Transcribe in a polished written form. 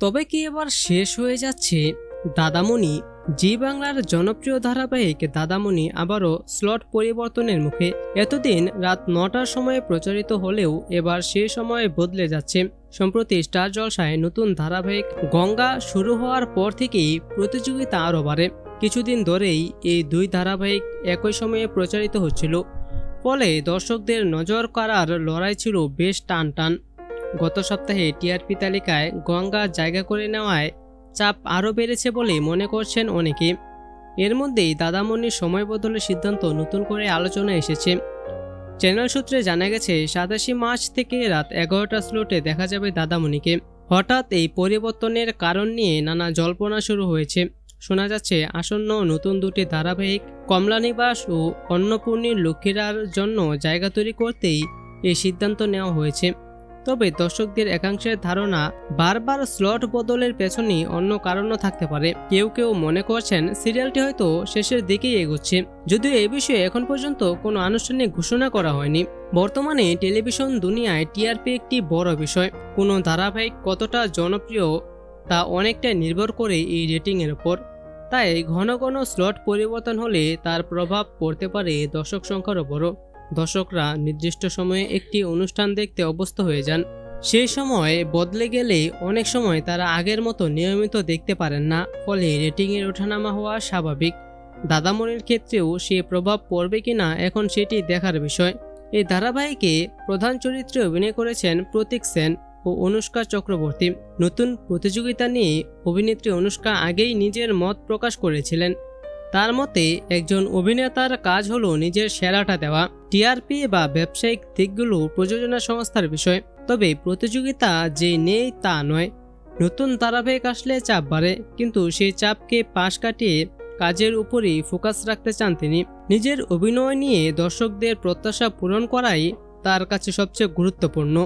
তবে কি এবার শেষ হয়ে যাচ্ছে দাদামণি? জি বাংলার জনপ্রিয় ধারাবাহিক দাদামণি আবারও স্লট পরিবর্তনের মুখে। এতদিন রাত 9টার সময়ে প্রচারিত হলেও এবার সে সময় বদলে যাচ্ছে। সম্প্রতি স্টার জলসায় নতুন ধারাবাহিক গঙ্গা শুরু হওয়ার পর থেকেই প্রতিযোগিতা আরও বাড়ে। কিছুদিন ধরেই এই দুই ধারাবাহিক একই সময়ে প্রচারিত হচ্ছিল, ফলে দর্শকদের নজর কাড়ার লড়াই ছিল বেশ টান। গত সপ্তাহে টিআরপি তালিকায় গঙ্গা জায়গা করে নেওয়ায় চাপ আরও বেড়েছে বলে মনে করছেন অনেকে। এর মধ্যেই দাদামণির সময় বদলের সিদ্ধান্ত নতুন করে আলোচনায় এসেছে। চ্যানেল সূত্রে জানা গেছে 27 মার্চ থেকে রাত 11টা স্লটে দেখা যাবে দাদামণিকে। হঠাৎ এই পরিবর্তনের কারণ নিয়ে নানা জল্পনা শুরু হয়েছে। শোনা যাচ্ছে আসন্ন নতুন দুটি ধারাবাহিক কমলানিবাস ও অন্নপূর্ণীর লক্ষ্মীরার জন্য জায়গা তৈরি করতেই এই সিদ্ধান্ত নেওয়া হয়েছে। তবে দর্শকদের একাংশের ধারণা বারবার স্লট বদলের পেছনে অন্য কারণও থাকতে পারে। কেউ মনে করছেন সিরিয়ালটি হয়তো শেষের দিকেই এগোচ্ছে, যদিও এ বিষয়ে এখন পর্যন্ত কোনো আনুষ্ঠানিক ঘোষণা করা হয়নি। বর্তমানে টেলিভিশন দুনিয়ায় টিআরপি একটি বড় বিষয়। কোনো ধারাবাহিক কতটা জনপ্রিয় তা অনেকটা নির্ভর করে এই রেটিংয়ের উপর। তাই ঘন স্লট পরিবর্তন হলে তার প্রভাব পড়তে পারে দর্শক সংখ্যার উপরও। দর্শকরা নির্দিষ্ট সময়ে একটি অনুষ্ঠান দেখতে অভ্যস্ত হয়ে যান। সেই সময় বদলে গেলে অনেক সময় তারা আগের মতো নিয়মিত দেখতে পারেন না, ফলে রেটিংয়ের ওঠানামা হওয়া স্বাভাবিক। দাদামণির ক্ষেত্রেও সে প্রভাব পড়বে কিনা এখন সেটি দেখার বিষয়। এই ধারাবাহিকে প্রধান চরিত্রে অভিনয় করেছেন প্রতীক সেন ও অনুষ্কা চক্রবর্তী। নতুন প্রতিযোগিতা নিয়ে অভিনেত্রী অনুষ্কা আগেই নিজের মত প্রকাশ করেছিলেন। তার মতে একজন অভিনেতার কাজ হলো নিজের সেরাটা দেওয়া। টিআরপি বা ব্যবসায়িক দিকগুলো প্রযোজনা সংস্থার বিষয়, তবে প্রতিযোগিতা যে নেই তা নয়। নতুন ধারাবাহিক আসলে চাপ বাড়ে, কিন্তু সেই চাপকে পাশ কাটিয়ে কাজের উপরই ফোকাস রাখতে চান তিনি। নিজের অভিনয় নিয়ে দর্শকদের প্রত্যাশা পূরণ করাই তার কাছে সবচেয়ে গুরুত্বপূর্ণ।